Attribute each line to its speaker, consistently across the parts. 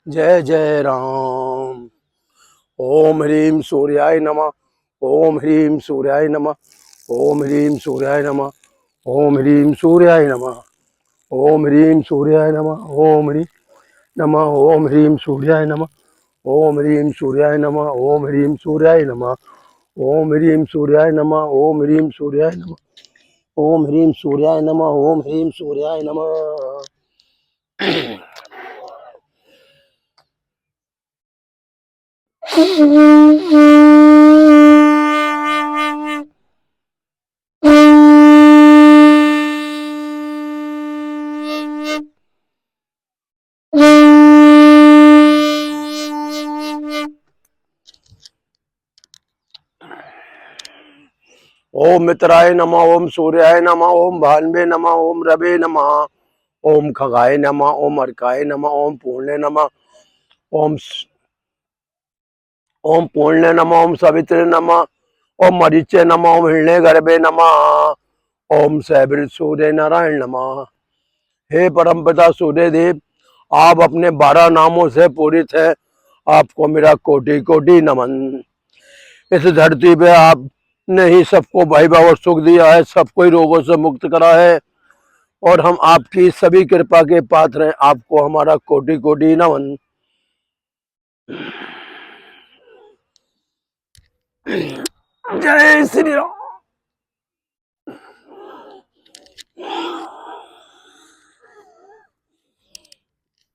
Speaker 1: जय जय राम। ओम ह्रीं सूर्याय नमः। ओम ह्रीं सूर्याय नमः। ओम ह्रीं सूर्याय नमः। ओम ह्रीं सूर्याय नमः। ओम ह्रीं सूर्याय नमः। ओम ह्रीं नमः। ओम ह्रीं सूर्याय नमः। ओम ह्रीं सूर्याय नमः। ओम ह्रीं सूर्याय नमः। ओम ह्रीं सूर्याय नमः। ओम ह्रीं सूर्याय नमः। ओम ह्रीं सूर्याय नमः। ओम ह्रीं सूर्याय नमः। ओम मित्राय नमः। ओम सूर्याय नमः। ओम भान्वे नमः। ओम रवे नमः। ओम खगाय नमः। ओम अर्काय नमः। ओम पूर्णे नमः। ओम ओम पूर्णे नमः। ओम सवित्रे नमः। ओम मरीचे नमः। ओम हिरण्य गर्भे नमः। ओम सैवृत सूर्य नारायण नमः। हे परमपिता सूर्य देव, आप अपने 12 नामों से पूरित है। आपको मेरा कोटि कोटि नमन। इस धरती पे आपने ही सबको वैभव और सुख दिया है, सबको ही रोगों से मुक्त करा है और हम आपकी सभी कृपा के पात्र हैं। आपको हमारा कोटि कोटि नमन। जय श्री राम।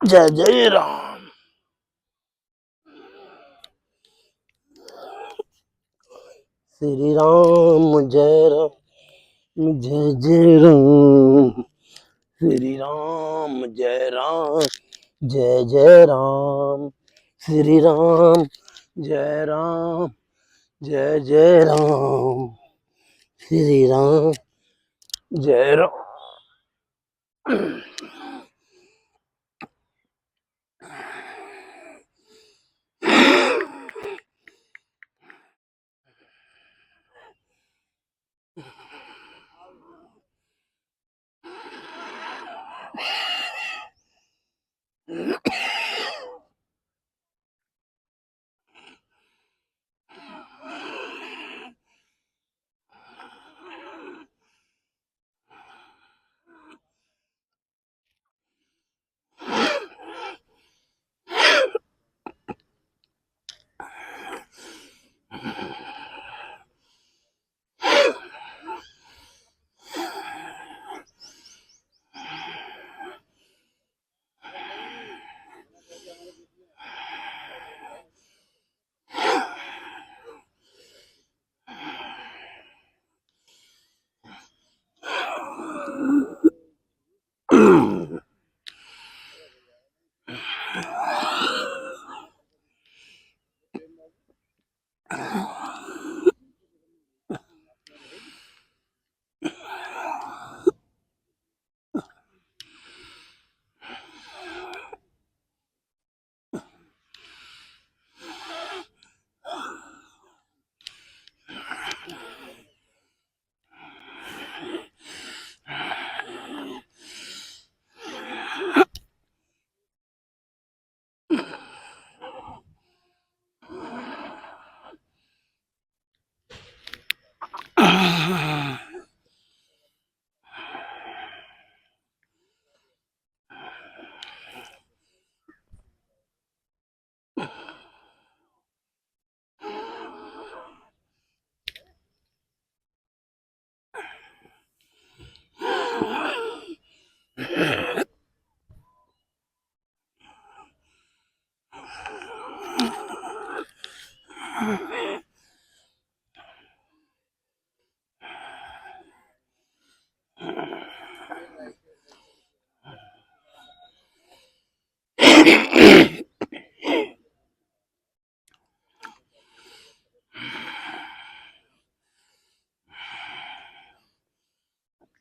Speaker 1: जय जय राम। श्री राम जय राम जय जय राम। श्री राम जय राम जय जय राम। श्री राम जय राम जय जय राम। श्री राम जय राम।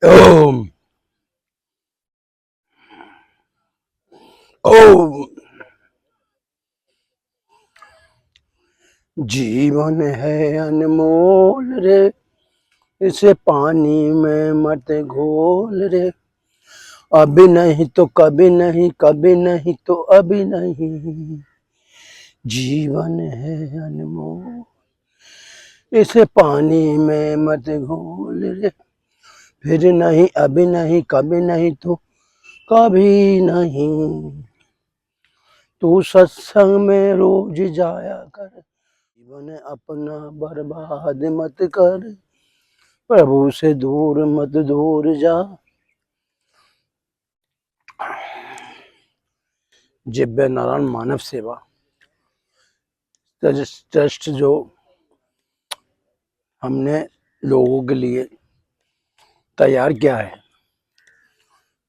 Speaker 1: ओम ओम। जीवन है अनमोल रे, इसे पानी में मत घोल रे। अभी नहीं तो कभी नहीं, कभी नहीं तो अभी नहीं, जीवन है अनमोल, इसे पानी में मत घोल रे, फिर नहीं अभी नहीं, कभी नहीं तो कभी नहीं, तू सत्संग में रोज जाया कर, जीवन अपना बर्बाद मत कर, प्रभु से दूर मत दूर जा। दिव्य नारायण मानव सेवा ट्रस्ट जो हमने लोगों के लिए तैयार किया है,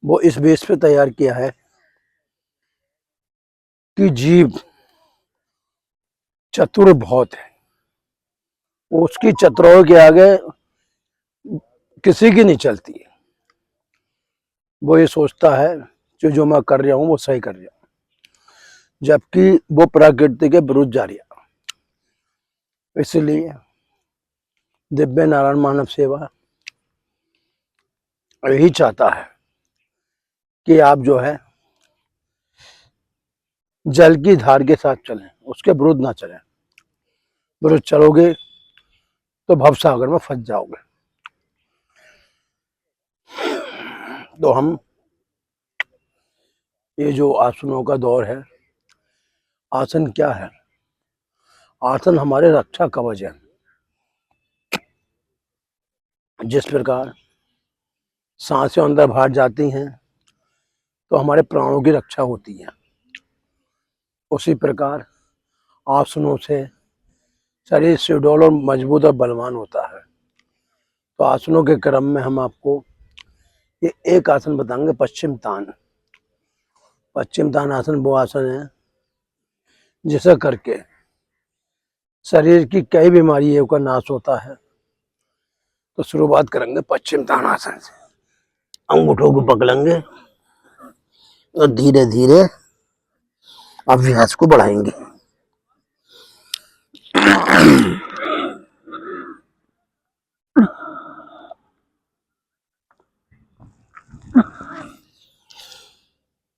Speaker 1: वो इस बेस पे तैयार किया है कि जीव चतुर बहुत है, उसकी चतुराई के आगे किसी की नहीं चलती है। वो ये सोचता है कि जो मैं कर रहा हूँ वो सही कर रहा हूँ, जबकि वो प्रकृति के विरुद्ध जा रहा। इसलिए दिव्य नारायण मानव सेवा यही चाहता है कि आप जो है जल की धार के साथ चलें, उसके विरुद्ध ना चलें। विरुद्ध चलोगे तो भवसागर में फंस जाओगे। तो हम ये जो आसनों का दौर है, आसन क्या है? आसन हमारे रक्षा कवच है। जिस प्रकार सांसें अंदर बाहर जाती हैं तो हमारे प्राणों की रक्षा होती है, उसी प्रकार आसनों से शरीर सुडौल और मजबूत और बलवान होता है। तो आसनों के क्रम में हम आपको ये एक आसन बताएंगे, पश्चिम तान। पश्चिम तान आसन वो आसन है जिसे करके शरीर की कई बीमारियों का नाश होता है। तो शुरुआत करेंगे पश्चिम तान आसन से। अंगूठों को पकड़ेंगे और धीरे धीरे अभ्यास को बढ़ाएंगे।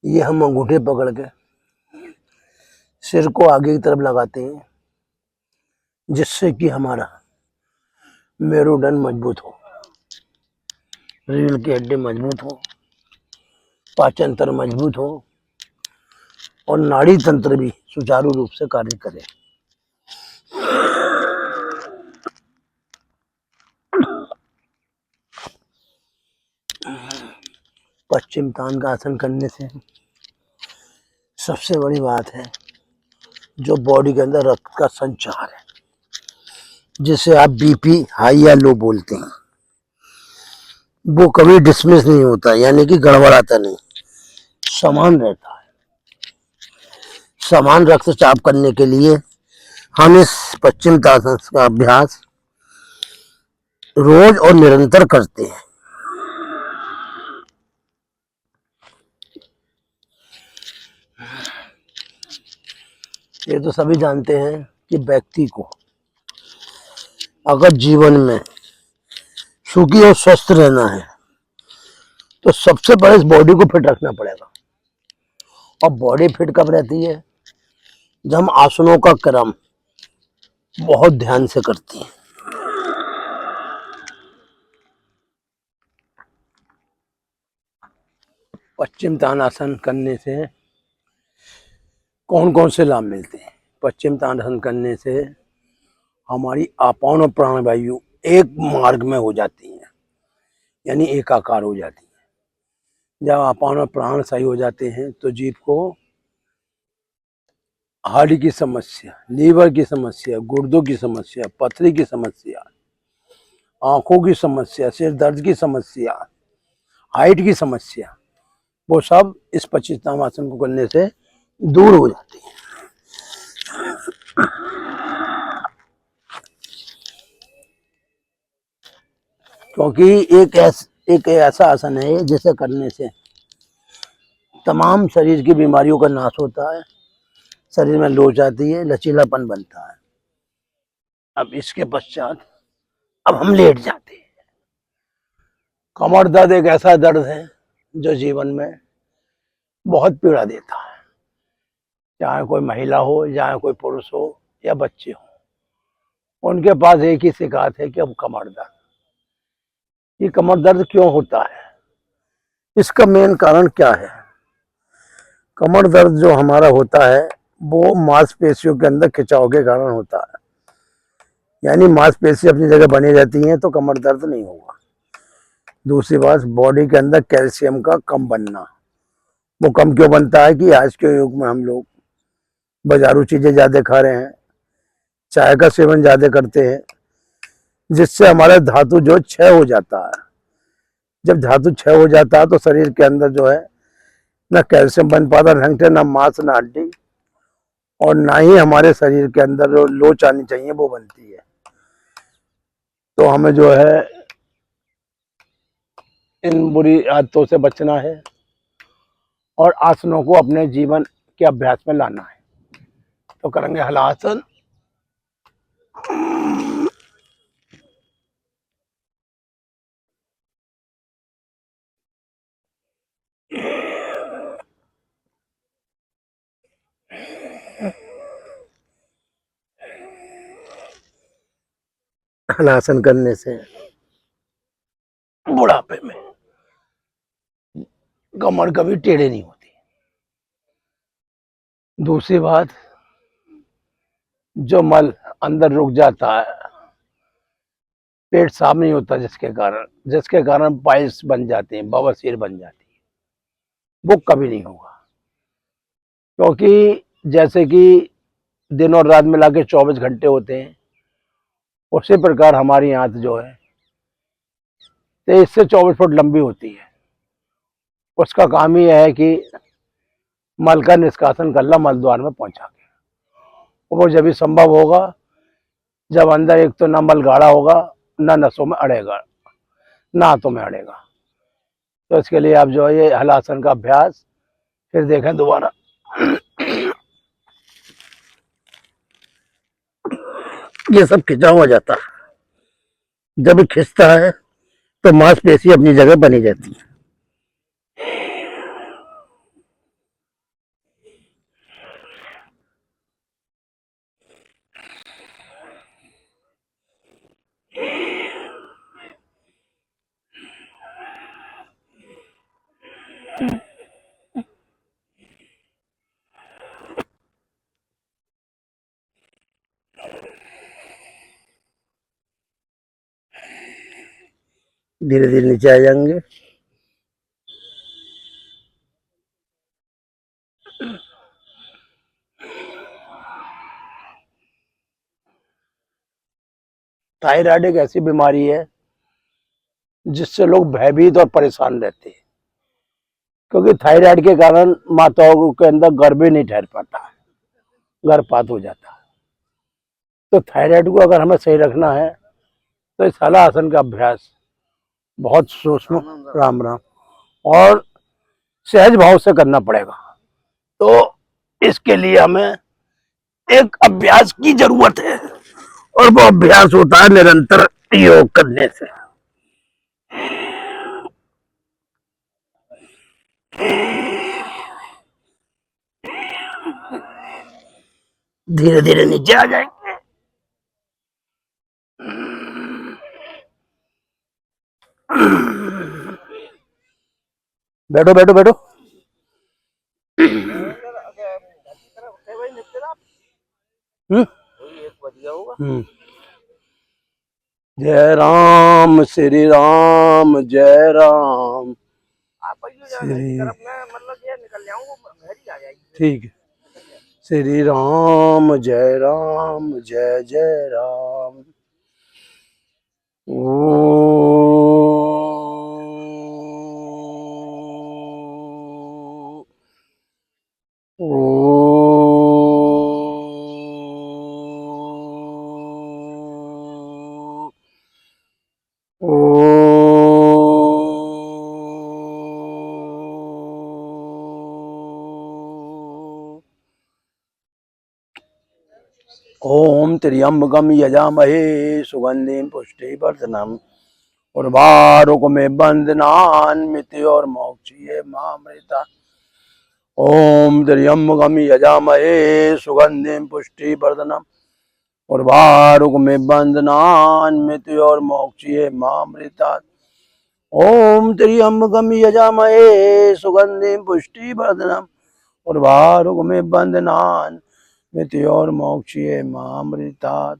Speaker 1: ये हम अंगूठे पकड़ के सिर को आगे की तरफ लगाते हैं, जिससे कि हमारा मेरुदंड मजबूत हो, रीढ़ की हड्डी मजबूत हो, पाचन तंत्र मजबूत हो और नाड़ी तंत्र भी सुचारू रूप से कार्य करे। पश्चिम तान का आसन करने से सबसे बड़ी बात है, जो बॉडी के अंदर रक्त का संचार है, जिसे आप बीपी हाई या लो बोलते हैं, वो कभी डिसमिस नहीं होता, यानी कि गड़बड़ाता नहीं, समान रहता है। समान रक्तचाप करने के लिए हम इस पश्चिम तान का अभ्यास रोज और निरंतर करते हैं। ये तो सभी जानते हैं कि व्यक्ति को अगर जीवन में सुखी और स्वस्थ रहना है तो सबसे पहले इस बॉडी को फिट रखना पड़ेगा। और बॉडी फिट कब रहती है? जब हम आसनों का क्रम बहुत ध्यान से करते हैं। पश्चिम तान आसन करने से कौन कौन से लाभ मिलते हैं? पश्चिम तान आसन करने से हमारी आपान और प्राणवायु एक मार्ग में हो जाती है, यानी एकाकार हो जाती है। जब आपान और प्राण सही हो जाते हैं तो जीव को हार्ट की समस्या, लीवर की समस्या, गुर्दों की समस्या, पथरी की समस्या, आंखों की समस्या, सिर दर्द की समस्या, हाइट की समस्या, वो सब इस पश्चिम आसन को करने से दूर हो जाती है। क्योंकि एक ऐसा आसन है जिसे करने से तमाम शरीर की बीमारियों का नाश होता है, शरीर में लोच आती है, लचीलापन बनता है। अब इसके पश्चात अब हम लेट जाते हैं। कमर दर्द एक ऐसा दर्द है जो जीवन में बहुत पीड़ा देता है, चाहे कोई महिला हो, चाहे कोई पुरुष हो या बच्चे हो, उनके पास एक ही शिकायत है कि अब कमर दर्द। ये कमर दर्द क्यों होता है, इसका मेन कारण क्या है? कमर दर्द जो हमारा होता है वो मांसपेशियों के अंदर खिंचाव के कारण होता है। यानी मांसपेशी अपनी जगह बनी रहती हैं तो कमर दर्द नहीं होगा। दूसरी बात, बॉडी के अंदर कैल्शियम का कम बनना। वो कम क्यों बनता है कि आज के युग में हम लोग बाजारू चीजें ज्यादा खा रहे हैं, चाय का सेवन ज्यादा करते हैं, जिससे हमारा धातु जो क्षय हो जाता है। जब धातु क्षय हो जाता है तो शरीर के अंदर जो है ना कैल्शियम बन पाता ढंग से, ना मांस ना हड्डी, और ना ही हमारे शरीर के अंदर जो लोच आनी चाहिए वो बनती है। तो हमें जो है इन बुरी आदतों से बचना है और आसनों को अपने जीवन के अभ्यास में लाना है। तो करेंगे हलासन। हलासन करने से बुढ़ापे में कमर कभी टेढ़े नहीं होती। दूसरी बात, जो मल अंदर रुक जाता है, पेट साफ नहीं होता, जिसके कारण पाइल्स बन जाते हैं, बवासीर बन जाती है, वो कभी नहीं होगा। क्योंकि जैसे कि दिन और रात मिला के 24 घंटे होते हैं, उसी प्रकार हमारी आंत जो है 23 से 24 फुट लंबी होती है। उसका काम ही है कि मल का निष्कासन करना मल द्वार में पहुंचा के। वो जब भी संभव होगा जब अंदर एक तो ना मल गाढ़ा होगा, ना नसों में अड़ेगा, ना हाथों में अड़ेगा। तो इसके लिए आप जो है ये हलासन का अभ्यास फिर देखें दोबारा। ये सब खिंचा हो जाता है, जब खिंचता है तो मांसपेशी अपनी जगह बनी रहती है। धीरे धीरे नीचे आ जाएंगे। थायराइड एक ऐसी बीमारी है जिससे लोग भयभीत और परेशान रहते हैं, क्योंकि थायराइड के कारण माताओं के अंदर गर्भ ही नहीं ठहर पाता है, गर्भपात हो जाता है। तो थायराइड को अगर हमें सही रखना है तो इस हलासन का अभ्यास बहुत सूक्ष्म, राम राम, और सहज भाव से करना पड़ेगा। तो इसके लिए हमें एक अभ्यास की जरूरत है, और वो अभ्यास होता है निरंतर योग करने से। धीरे धीरे नीचे आ जाएंगे। बैठो बैठो बैठो। जय राम श्री राम, जय राम श्री, ठीक है। श्री राम जय जय राम। ओम त्र्यंबकम यजामहे सुगंधिं पुष्टिवर्धनम् उर्वारुक में बंदनान मिति और मोक्षीय मामृता। ओम त्र्यंबकम यजामहे सुगंधिम पुष्टि वर्धनम उर्वारुक में बंदनान मिति और मोक्षीय मामृता। ओम त्र्यंबकम यजामहे सुगंधिम पुष्टि वर्धनम उर्वारुक में बंदनान मिति और मोक्षीय मामृतात।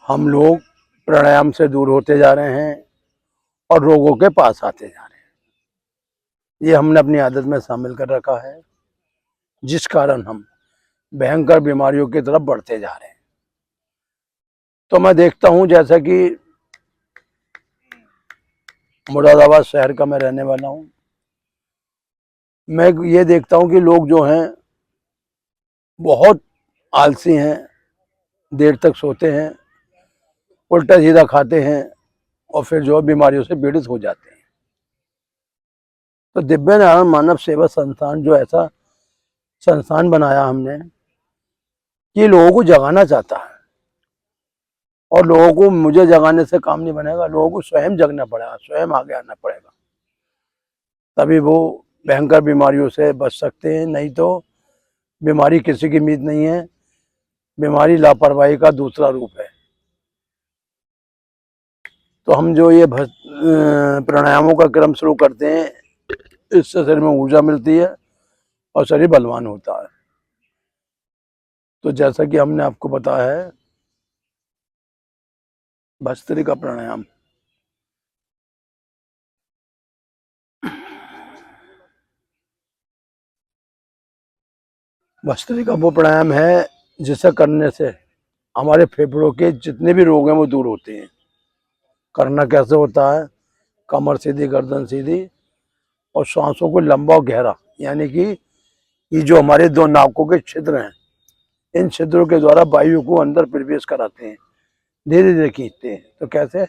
Speaker 1: हम लोग प्राणायाम से दूर होते जा रहे हैं और रोगों के पास आते जा रहे हैं। ये हमने अपनी आदत में शामिल कर रखा है, जिस कारण हम भयंकर बीमारियों की तरफ बढ़ते जा रहे हैं। तो मैं देखता हूं, जैसा कि मुरादाबाद शहर का मैं रहने वाला हूं, मैं ये देखता हूं कि लोग जो हैं बहुत आलसी हैं, देर तक सोते हैं, उल्टा सीधा खाते हैं और फिर जो बीमारियों से पीड़ित हो जाते हैं। तो दिव्य नारायण मानव सेवा संस्थान जो ऐसा संस्थान बनाया हमने कि लोगों को जगाना चाहता है, और लोगों को मुझे जगाने से काम नहीं बनेगा, लोगों को स्वयं जगना पड़ेगा, स्वयं आगे आना पड़ेगा, तभी वो भयंकर बीमारियों से बच सकते हैं। नहीं तो बीमारी किसी की उम्मीद नहीं है, बीमारी लापरवाही का दूसरा रूप है। तो हम जो ये प्राणायामों का क्रम शुरू करते हैं, इससे शरीर में ऊर्जा मिलती है और शरीर बलवान होता है। तो जैसा कि हमने आपको बताया है, भस्त्रिका प्राणायाम, भस्त्रिका वो प्राणायाम है जिसे करने से हमारे फेफड़ों के जितने भी रोग हैं वो दूर होते हैं। करना कैसे होता है? कमर सीधी, गर्दन सीधी, और सांसों को लंबा और गहरा, यानी कि ये जो हमारे दो नाकों के छिद्र हैं, इन छिद्रों के द्वारा वायु को अंदर प्रवेश कराते हैं, धीरे धीरे खींचते हैं। तो कैसे?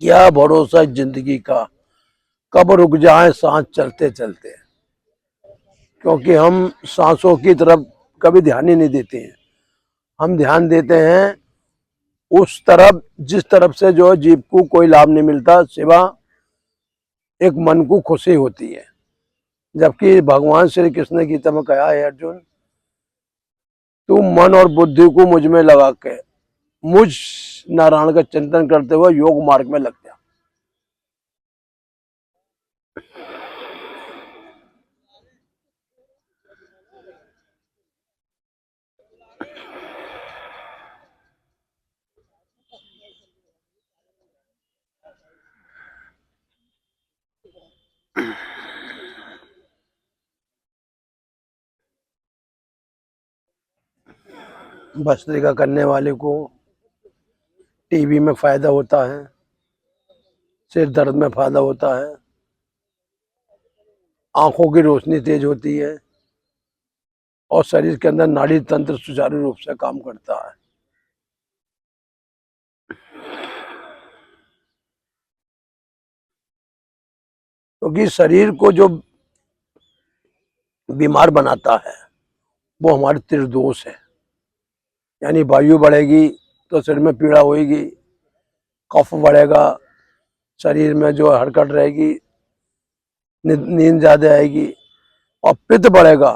Speaker 1: क्या भरोसा जिंदगी का, कब रुक जाए सांस चलते चलते। क्योंकि हम सांसों की तरफ कभी ध्यान ही नहीं देते हैं, हम ध्यान देते हैं उस तरफ जिस तरफ से जो जीव को कोई लाभ नहीं मिलता, सिवा एक मन को खुशी होती है। जबकि भगवान श्री कृष्ण ने गीता में कहा है, अर्जुन तू मन और बुद्धि को मुझ में लगा के मुझ नारायण का चिंतन करते हुए योग मार्ग में लग जा। भस्त्रिका करने वाले को टीबी में फायदा होता है, सिर दर्द में फायदा होता है, आंखों की रोशनी तेज होती है, और शरीर के अंदर नाड़ी तंत्र सुचारू रूप से काम करता है। क्योंकि शरीर को जो बीमार बनाता है वो हमारे त्रिदोष है। यानी वायु बढ़ेगी तो शरीर में पीड़ा होगी, कफ बढ़ेगा, शरीर में जो हड़कट रहेगी, नींद ज्यादा आएगी, और पित्त बढ़ेगा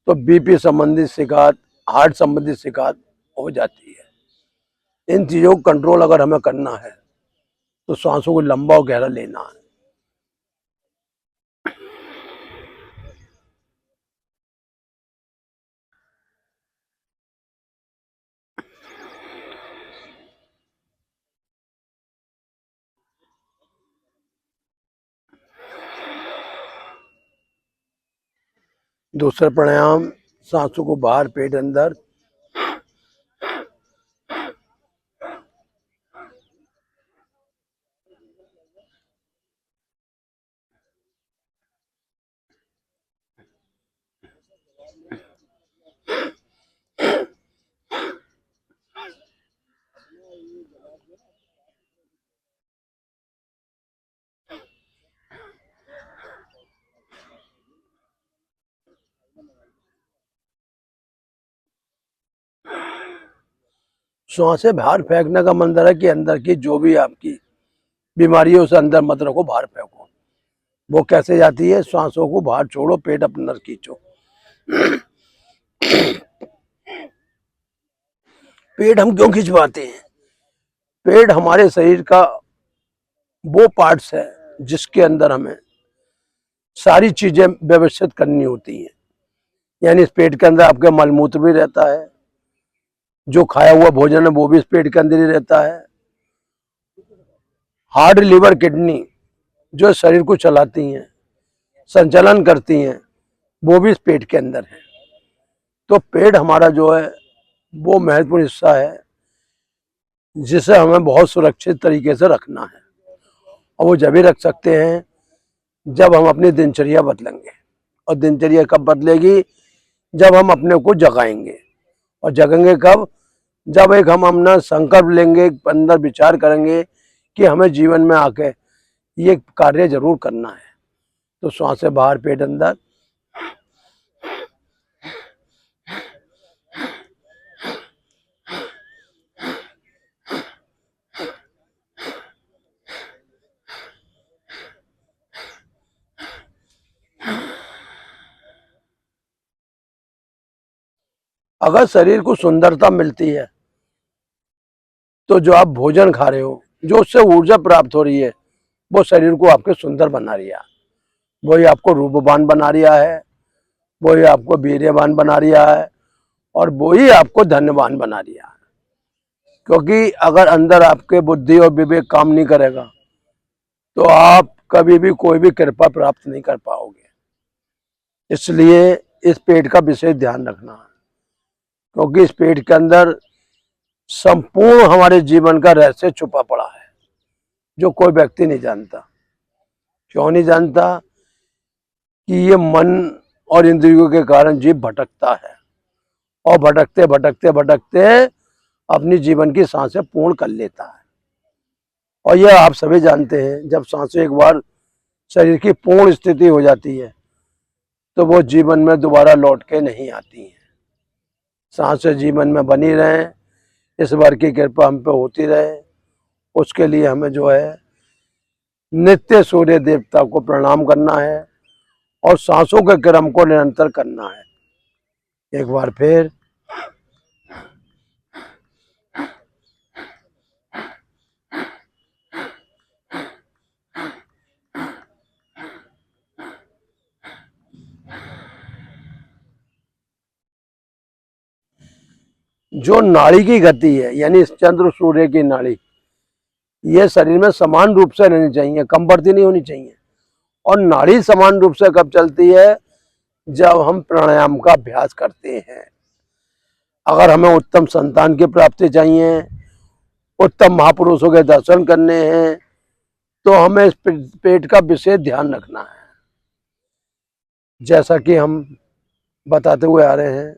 Speaker 1: तो बीपी संबंधित शिकायत, हार्ट संबंधित शिकायत हो जाती है। इन चीज़ों को कंट्रोल अगर हमें करना है तो सांसों को लंबा और गहरा लेना है। दूसरा प्राणायाम, सांसों को बाहर पेट अंदर। सांसें बाहर फेंकने का मंत्र है कि अंदर की जो भी आपकी बीमारी है उसे अंदर मत रखो, बाहर फेंको। वो कैसे जाती है? सांसों को बाहर छोड़ो, पेट अपने अंदर खींचो। पेट हम क्यों खिंचवाते हैं? पेट हमारे शरीर का वो पार्ट्स है जिसके अंदर हमें सारी चीजें व्यवस्थित करनी होती हैं। यानी इस पेट के अंदर आपके मलमूत्र भी रहता है, जो खाया हुआ भोजन है वो भी इस पेट के अंदर ही रहता है। हार्ट, लिवर, किडनी जो शरीर को चलाती हैं, संचालन करती हैं, वो भी इस पेट के अंदर है। तो पेट हमारा जो है वो महत्वपूर्ण हिस्सा है जिसे हमें बहुत सुरक्षित तरीके से रखना है। और वो जब ही रख सकते हैं जब हम अपनी दिनचर्या बदलेंगे। और दिनचर्या कब बदलेगी? जब हम अपने को जगाएंगे। और जगेंगे कब? जब एक हम अपना संकल्प लेंगे, अंदर विचार करेंगे कि हमें जीवन में आके ये कार्य जरूर करना है। तो सांसें बाहर, पेट अंदर। अगर शरीर को सुंदरता मिलती है तो जो आप भोजन खा रहे हो, जो उससे ऊर्जा प्राप्त हो रही है, वो शरीर को आपके सुंदर बना रही है, वही आपको रूपवान बना रहा है, वही आपको वीर्यवान बना रहा है, और वही आपको धन्यवान बना रहा है। क्योंकि अगर अंदर आपके बुद्धि और विवेक काम नहीं करेगा तो आप कभी भी कोई भी कृपा प्राप्त नहीं कर पाओगे। इसलिए इस पेट का विशेष ध्यान रखना है, क्योंकि इस पेट के अंदर संपूर्ण हमारे जीवन का रहस्य छुपा पड़ा है जो कोई व्यक्ति नहीं जानता। क्यों नहीं जानता? कि ये मन और इंद्रियों के कारण जीव भटकता है, और भटकते भटकते भटकते अपनी जीवन की सांसें पूर्ण कर लेता है। और यह आप सभी जानते हैं, जब सांसें एक बार शरीर की पूर्ण स्थिति हो जाती है तो वो जीवन में दोबारा लौट के नहीं आती हैं। सांसें जीवन में बनी रहें, इस बार की कृपा हम पे होती रहे, उसके लिए हमें जो है नित्य सूर्य देवता को प्रणाम करना है और सांसों के क्रम को निरंतर करना है। एक बार फिर जो नाड़ी की गति है, यानी चंद्र सूर्य की नाड़ी, ये शरीर में समान रूप से रहनी चाहिए, कम बढ़ती नहीं होनी चाहिए। और नाड़ी समान रूप से कब चलती है? जब हम प्राणायाम का अभ्यास करते हैं। अगर हमें उत्तम संतान की प्राप्ति चाहिए, उत्तम महापुरुषों के दर्शन करने हैं, तो हमें इस पेट का विशेष ध्यान रखना है। जैसा कि हम बताते हुए आ रहे हैं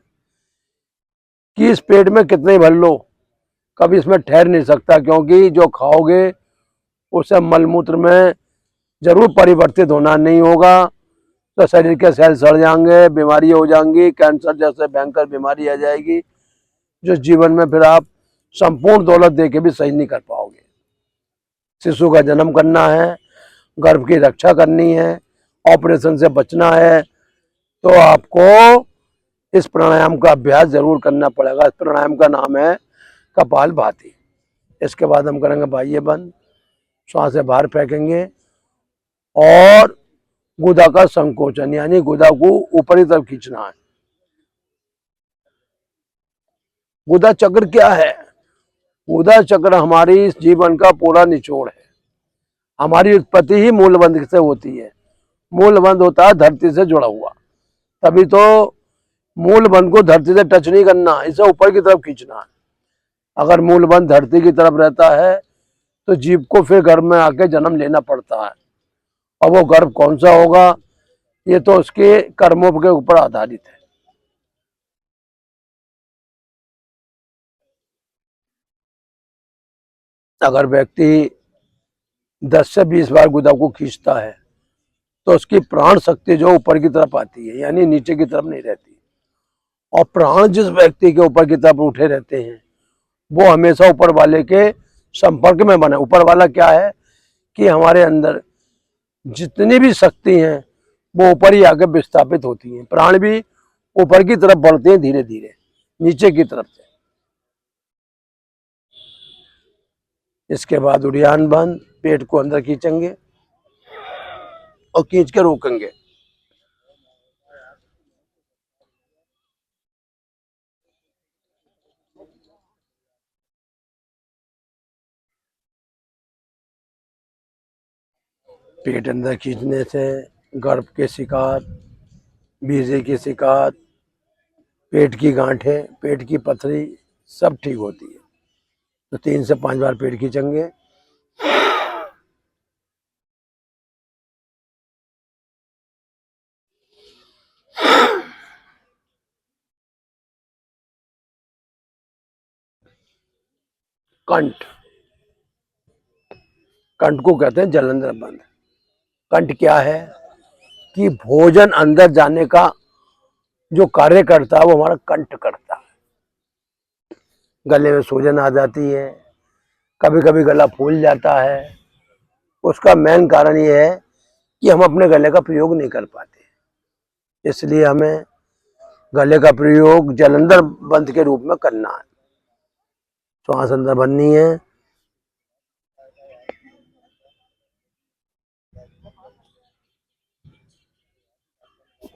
Speaker 1: कि इस पेट में कितने भर लो, कभी इसमें ठहर नहीं सकता, क्योंकि जो खाओगे उसे मलमूत्र में जरूर परिवर्तित होना नहीं होगा तो शरीर के सेल सड़ जाएंगे, बीमारी हो जाएंगी, कैंसर जैसे भयंकर बीमारी आ जाएगी, जो जीवन में फिर आप संपूर्ण दौलत दे के भी सही नहीं कर पाओगे। शिशु का जन्म करना है, गर्भ की रक्षा करनी है, ऑपरेशन से बचना है, तो आपको इस प्राणायाम का अभ्यास जरूर करना पड़ेगा। इस प्राणायाम का नाम है कपालभाति। इसके बाद हम करेंगे बाह्य बंद, सांसें बाहर फेंकेंगे और गुदा का संकोचन, यानी गुदा को ऊपरी तरफ खींचना है। गुदा चक्र क्या है? गुदा चक्र हमारी इस जीवन का पूरा निचोड़ है। हमारी उत्पत्ति ही मूलबंध से होती है। मूलबंध होता है धरती से जुड़ा हुआ, तभी तो मूलबंध को धरती से टच नहीं करना, इसे ऊपर की तरफ खींचना है। अगर मूलबंध धरती की तरफ रहता है तो जीव को फिर गर्भ में आके जन्म लेना पड़ता है, और वो गर्भ कौन सा होगा ये तो उसके कर्मों के ऊपर आधारित है। अगर व्यक्ति 10 से 20 बार गुदा को खींचता है तो उसकी प्राण शक्ति जो ऊपर की तरफ आती है, यानी नीचे की तरफ नहीं रहती। और प्राण जिस व्यक्ति के ऊपर की तरफ उठे रहते हैं वो हमेशा ऊपर वाले के संपर्क में बने। ऊपर वाला क्या है कि हमारे अंदर जितनी भी शक्ति हैं वो ऊपर ही आके विस्थापित होती हैं। प्राण भी ऊपर की तरफ बढ़ते हैं धीरे धीरे नीचे की तरफ से। इसके बाद उड़ियान बंद, पेट को अंदर खींचेंगे और खींच के रोकेंगे। पेट अंदर खींचने से गर्भ के शिकार, बीजे की शिकार, पेट की गांठें, पेट की पथरी सब ठीक होती है। तो 3 से 5 बार पेट खींचेंगे। कंठ, कंठ को कहते हैं जलंधर बंद। कंठ क्या है कि भोजन अंदर जाने का जो कार्य करता है वो हमारा कंठ करता है। गले में सूजन आ जाती है, कभी कभी गला फूल जाता है। उसका मेन कारण ये है कि हम अपने गले का प्रयोग नहीं कर पाते। इसलिए हमें गले का प्रयोग जलंधर बंद के रूप में करना है। श्वास अंदर भरनी है,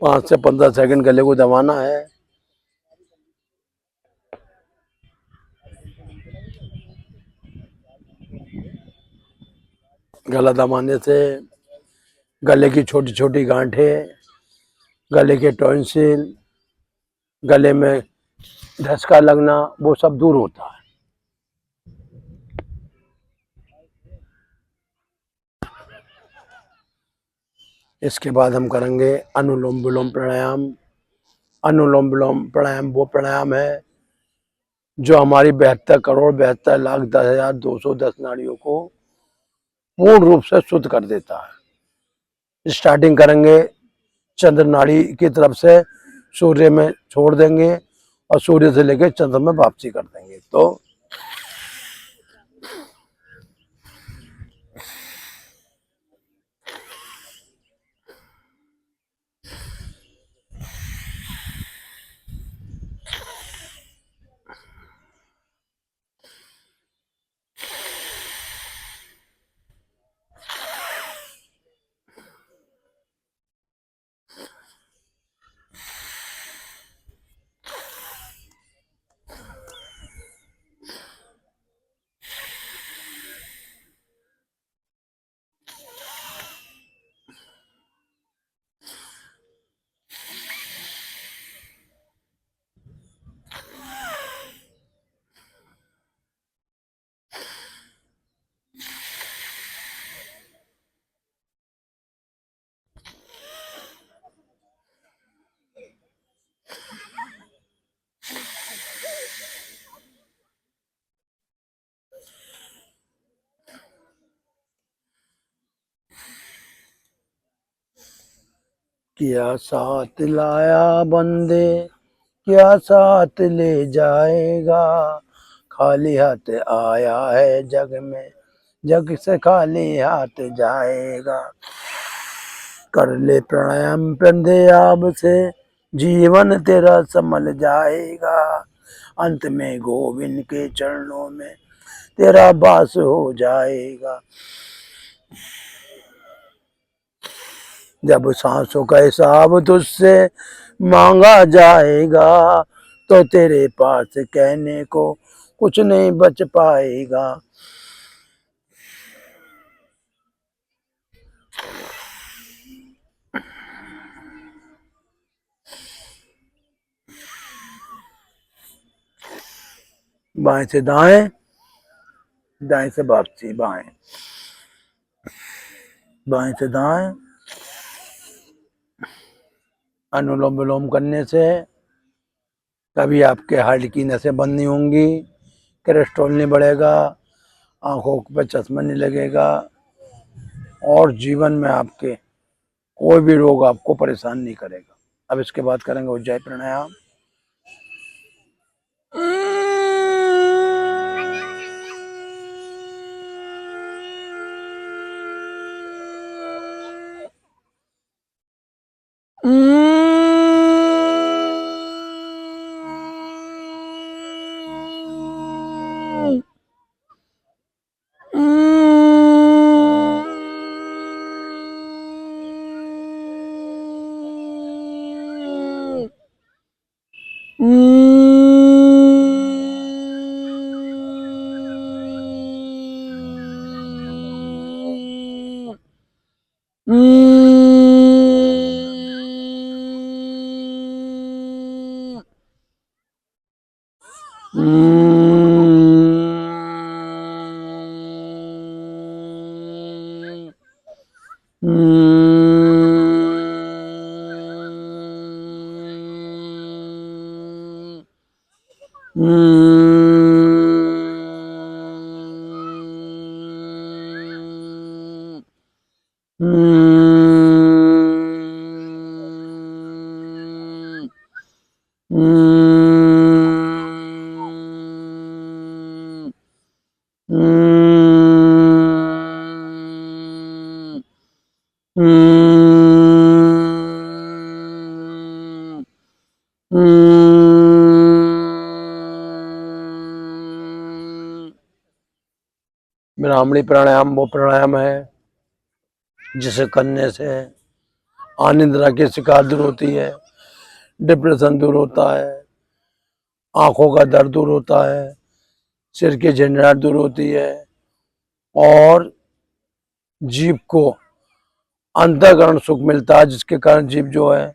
Speaker 1: पाँच से 15 सेकंड गले को दबाना है। गला दबाने से गले की छोटी छोटी गांठें, गले के टॉन्सिल, गले में धसका लगना, वो सब दूर होता है। इसके बाद हम करेंगे अनुलोम विलोम प्राणायाम। अनुलोम विलोम प्राणायाम वो प्राणायाम है जो हमारी 72 करोड़ 72 लाख 10,210 नाड़ियों को पूर्ण रूप से शुद्ध कर देता है। स्टार्टिंग करेंगे चंद्र नाड़ी की तरफ से, सूर्य में छोड़ देंगे और सूर्य से लेकर चंद्र में वापसी कर देंगे। तो क्या साथ लाया बंदे, क्या साथ ले जाएगा, खाली हाथ आया है जग में, जग से खाली हाथ जाएगा। कर ले प्राणायाम बंदे आप से, जीवन तेरा संभल जाएगा, अंत में गोविंद के चरणों में तेरा वास हो जाएगा। जब सांसों का हिसाब तुझसे मांगा जाएगा, तो तेरे पास कहने को कुछ नहीं बच पाएगा। बाएं से दाएं, दाएं से वापसी, बाएं बाएं से दाएं। अनुलोम विलोम करने से कभी आपके हार्ट की नसें बंद नहीं होंगी, कोलेस्ट्रॉल नहीं बढ़ेगा, आंखों पे चश्मा नहीं लगेगा, और जीवन में आपके कोई भी रोग आपको परेशान नहीं करेगा। अब इसके बाद करेंगे उज्जाई प्राणायाम। ब्राह्मणी प्राणायाम वो प्राणायाम है जिसे करने से अनिद्रा की शिकायत दूर होती है, डिप्रेशन दूर होता है, आंखों का दर्द दूर होता है, सिर की झंझनाहट दूर होती है, और जीव को अंतःकरण सुख मिलता है, जिसके कारण जीव जो है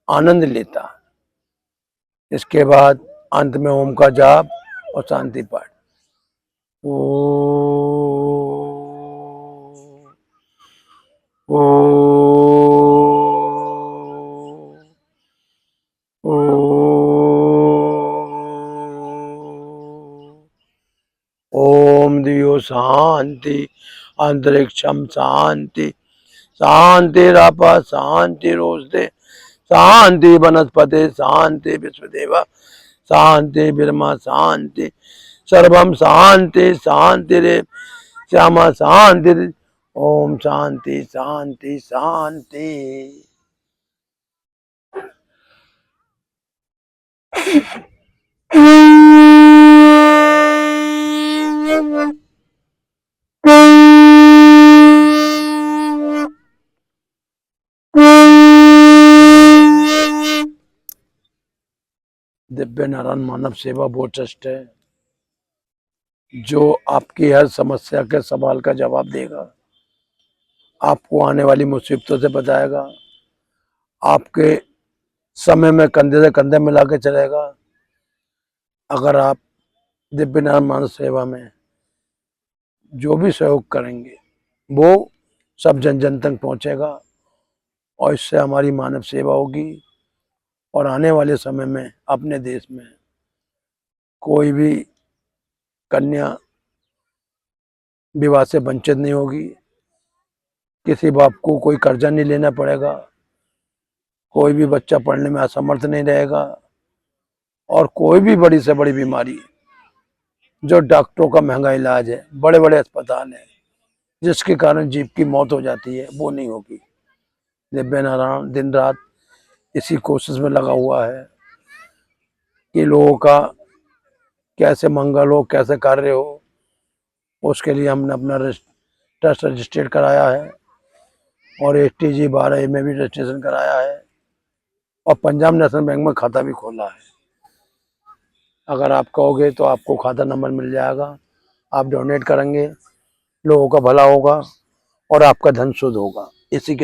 Speaker 1: आनंद लेता है। इसके बाद अंत में ओम का जाप और शांति पाठ। ओ ओम दियो शांति, अंतरिक्षम शांति, शांति रापा शांति रोषदे, शांति वनस्पति शांति विश्वदेवा, शांति ब्रह्मा शांति, सर्वम शांति शांति रे श्यामा शांति। ओम शांति शांति शांति। दिव्य नारायण मानव सेवा वो ट्रस्ट है जो आपकी हर समस्या के सवाल का जवाब देगा, आपको आने वाली मुसीबतों से बचाएगा, आपके समय में कंधे से कंधे मिला के चलेगा। अगर आप दिव्य नारायण मानव सेवा में जो भी सहयोग करेंगे वो सब जन जन तक पहुंचेगा, और इससे हमारी मानव सेवा होगी, और आने वाले समय में अपने देश में कोई भी कन्या विवाह से वंचित नहीं होगी, किसी बाप को कोई कर्जा नहीं लेना पड़ेगा, कोई भी बच्चा पढ़ने में असमर्थ नहीं रहेगा, और कोई भी बड़ी से बड़ी बीमारी जो डॉक्टरों का महंगा इलाज है, बड़े बड़े अस्पताल है, जिसके कारण जीव की मौत हो जाती है, वो नहीं होगी। दिव्य नारायण दिन रात इसी कोशिश में लगा हुआ है कि लोगों का कैसे मंगल हो, कैसे कार्य हो। उसके लिए हमने अपना ट्रस्ट रजिस्ट्रेट कराया है और STG 12A में भी रजिस्ट्रेशन कराया है और पंजाब नेशनल बैंक में खाता भी खोला है। अगर आप कहोगे तो आपको खाता नंबर मिल जाएगा, आप डोनेट करेंगे, लोगों का भला होगा और आपका धन शुद्ध होगा। इसी के